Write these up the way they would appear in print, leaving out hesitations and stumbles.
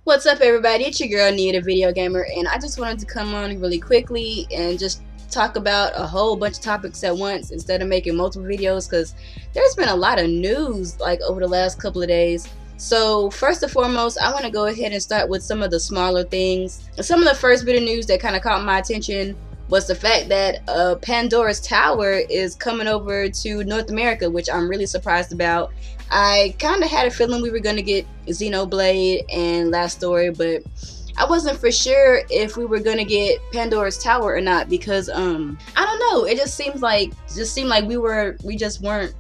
What's up, everybody? It's your girl Nia, the video gamer, and I just wanted to come on really quickly and just talk about a whole bunch of topics at once instead of making multiple videos, because there's been a lot of news like over the last couple of days. So first and foremost, I want to go ahead and start with some of the smaller things. Some of the first bit of news that kind of caught my attention was the fact that Pandora's Tower is coming over to North America, which I'm really surprised about. I kind of had a feeling we were going to get Xenoblade and Last Story, but I wasn't for sure if we were going to get Pandora's Tower or not, because I don't know, it just seemed like we just weren't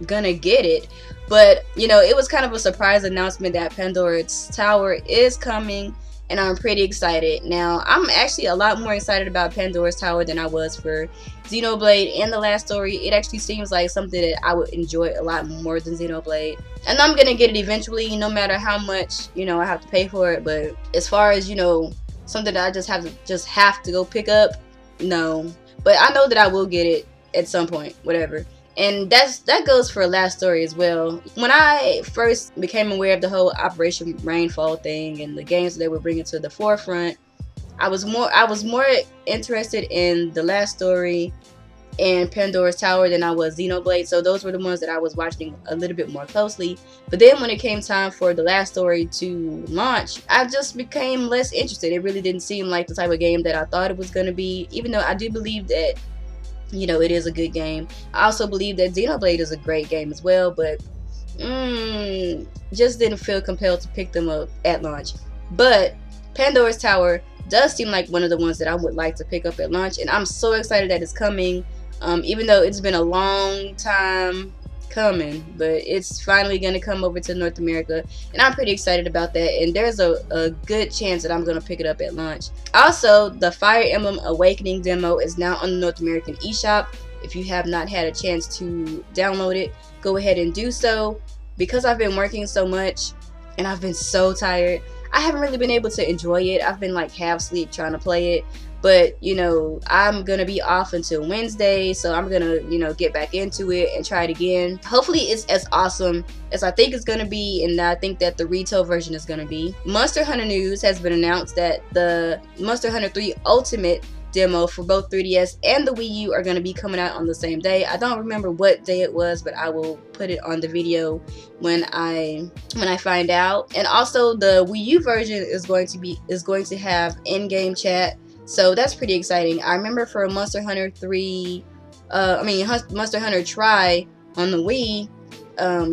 gonna get it. But you know, it was kind of a surprise announcement that Pandora's Tower is coming, and I'm pretty excited. Now, I'm actually a lot more excited about Pandora's Tower than I was for Xenoblade and The Last Story. It actually seems like something that I would enjoy a lot more than Xenoblade. And I'm gonna get it eventually, no matter how much, you know, I have to pay for it. But as far as, you know, something that I just have to go pick up, no. But I know that I will get it at some point, whatever. And that goes for Last Story as well. When I first became aware of the whole Operation Rainfall thing and the games that they were bringing to the forefront, I was more interested in The Last Story and Pandora's Tower than I was Xenoblade. So those were the ones that I was watching a little bit more closely. But then when it came time for The Last Story to launch, I just became less interested. It really didn't seem like the type of game that I thought it was going to be, even though I do believe that, you know, it is a good game. I also believe that Xenoblade is a great game as well, but just didn't feel compelled to pick them up at launch. But Pandora's Tower does seem like one of the ones that I would like to pick up at launch, and I'm so excited that it's coming, even though it's been a long time coming, but it's finally going to come over to North America, and I'm pretty excited about that. And there's a good chance that I'm going to pick it up at launch. Also, the Fire Emblem Awakening demo is now on the North American eShop. If you have not had a chance to download it, go ahead and do so. Because I've been working so much and I've been so tired, I haven't really been able to enjoy it. I've been like half asleep trying to play it. But, you know, I'm going to be off until Wednesday, so I'm going to, you know, get back into it and try it again. Hopefully it's as awesome as I think it's going to be, and I think that the retail version is going to be. Monster Hunter news has been announced that the Monster Hunter 3 Ultimate demo for both 3DS and the Wii U are going to be coming out on the same day. I don't remember what day it was, but I will put it on the video when I find out. And also the Wii U version is going to have in-game chat. So that's pretty exciting. I remember for Monster Hunter 3, Monster Hunter Tri on the Wii,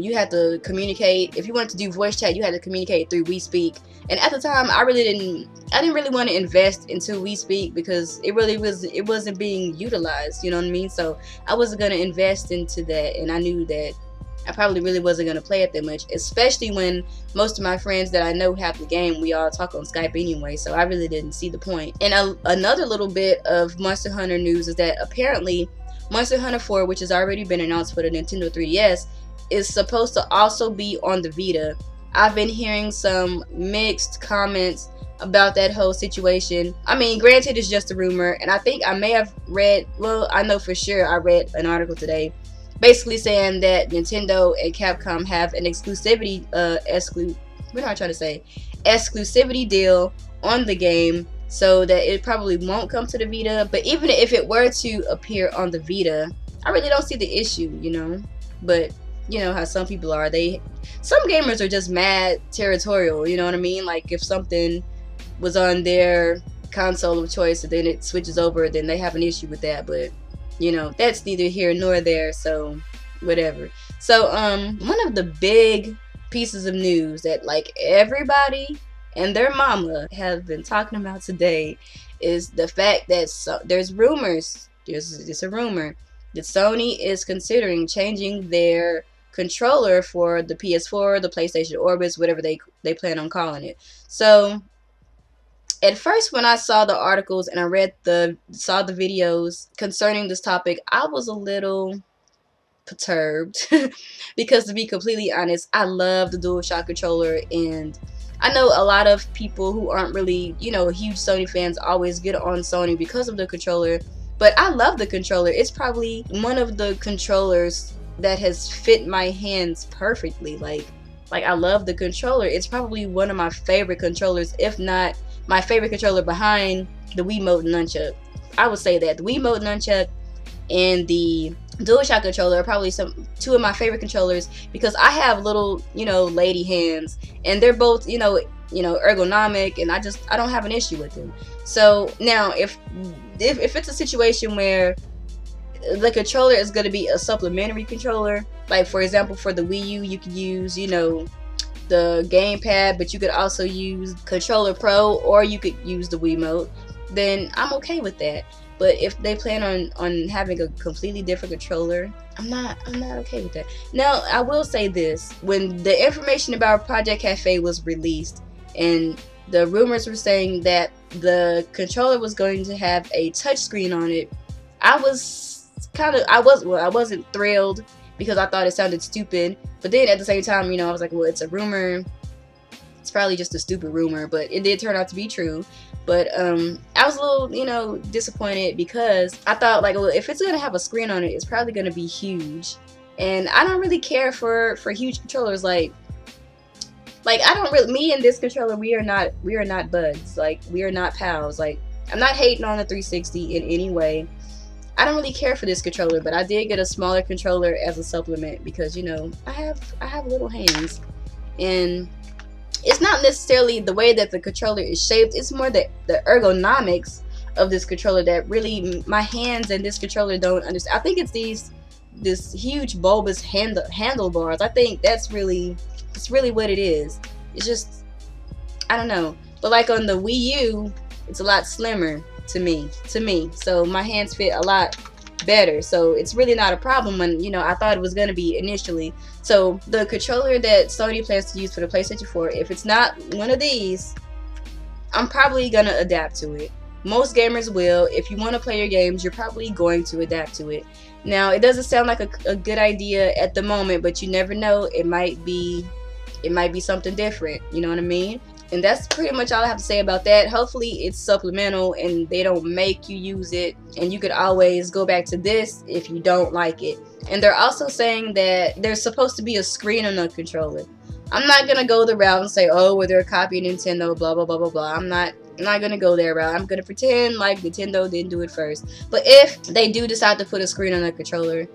you had to communicate. If you wanted to do voice chat, you had to communicate through Wii Speak. And at the time, I didn't really want to invest into Wii Speak because it wasn't being utilized. You know what I mean? So I wasn't gonna invest into that, and I knew that I probably really wasn't going to play it that much, especially when most of my friends that I know have the game, we all talk on Skype anyway, so I really didn't see the point. And another little bit of Monster Hunter news is that apparently Monster Hunter 4, which has already been announced for the Nintendo 3DS, is supposed to also be on the Vita. I've been hearing some mixed comments about that whole situation. I mean, granted, it's just a rumor, and I think I may have read, well, I know for sure I read an article today basically saying that Nintendo and Capcom have an exclusivity exclusivity deal on the game, so that it probably won't come to the Vita. But even if it were to appear on the Vita, I really don't see the issue, you know. But you know how some people are, some gamers are just mad territorial, you know what I mean? Like if something was on their console of choice and then it switches over, then they have an issue with that. But you know, that's neither here nor there, so whatever. So one of the big pieces of news that like everybody and their mama have been talking about today is the fact that there's a rumor that Sony is considering changing their controller for the PS4, the PlayStation Orbis, whatever they plan on calling it. So at first, when I saw the articles and I saw the videos concerning this topic, I was a little perturbed because, to be completely honest, I love the DualShock controller, and I know a lot of people who aren't really, you know, huge Sony fans always get on Sony because of the controller, but I love the controller. It's probably one of the controllers that has fit my hands perfectly. Like, Like, I love the controller. It's probably one of my favorite controllers, if not my favorite controller behind the Wiimote and Nunchuck. I would say that the Wiimote Nunchuck and the DualShock controller are probably two of my favorite controllers, because I have little, you know, lady hands, and they're both, you know, ergonomic, and I don't have an issue with them. So now if it's a situation where the controller is going to be a supplementary controller, like for example for the Wii U you could use, you know, the gamepad, but you could also use Controller Pro, or you could use the Wiimote, then I'm okay with that. But if they plan on having a completely different controller, I'm not okay with that. Now, I will say this: when the information about Project Cafe was released, and the rumors were saying that the controller was going to have a touchscreen on it, I wasn't thrilled, because I thought it sounded stupid. But then at the same time, you know, I was like, well, it's a rumor. It's probably just a stupid rumor, but it did turn out to be true. But I was a little, you know, disappointed, because I thought, like, well, if it's gonna have a screen on it, it's probably gonna be huge, and I don't really care for huge controllers. Like I don't really, me and this controller, we are not buds. Like, we are not pals. Like, I'm not hating on the 360 in any way. I don't really care for this controller, but I did get a smaller controller as a supplement, because, you know, I have little hands, and it's not necessarily the way that the controller is shaped. It's more the ergonomics of this controller that really my hands and this controller don't understand. I think it's this huge bulbous handlebars. I think it's really what it is. It's just, I don't know. But like on the Wii U, it's a lot slimmer to me. So my hands fit a lot better. So it's really not a problem when, you know, I thought it was going to be initially. So the controller that Sony plans to use for the PlayStation 4, if it's not one of these, I'm probably going to adapt to it. Most gamers will. If you want to play your games, you're probably going to adapt to it. Now, it doesn't sound like a good idea at the moment, but you never know. It might be something different. You know what I mean? And that's pretty much all I have to say about that. Hopefully it's supplemental and they don't make you use it, and you could always go back to this if you don't like it. And they're also saying that there's supposed to be a screen on the controller. I'm not gonna go the route and say, oh, well, they're copying Nintendo, blah blah blah blah blah. I'm not gonna go there route. I'm gonna pretend like Nintendo didn't do it first. But if they do decide to put a screen on the controller,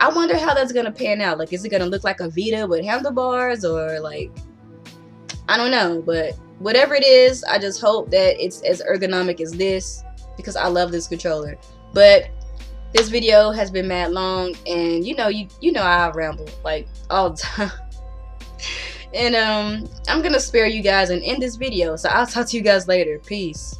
I wonder how that's gonna pan out. Like, is it gonna look like a Vita with handlebars, or like, I don't know. But whatever it is, I just hope that it's as ergonomic as this, because I love this controller. But this video has been mad long, and you know I ramble like all the time. And I'm gonna spare you guys and end this video. So I'll talk to you guys later. Peace.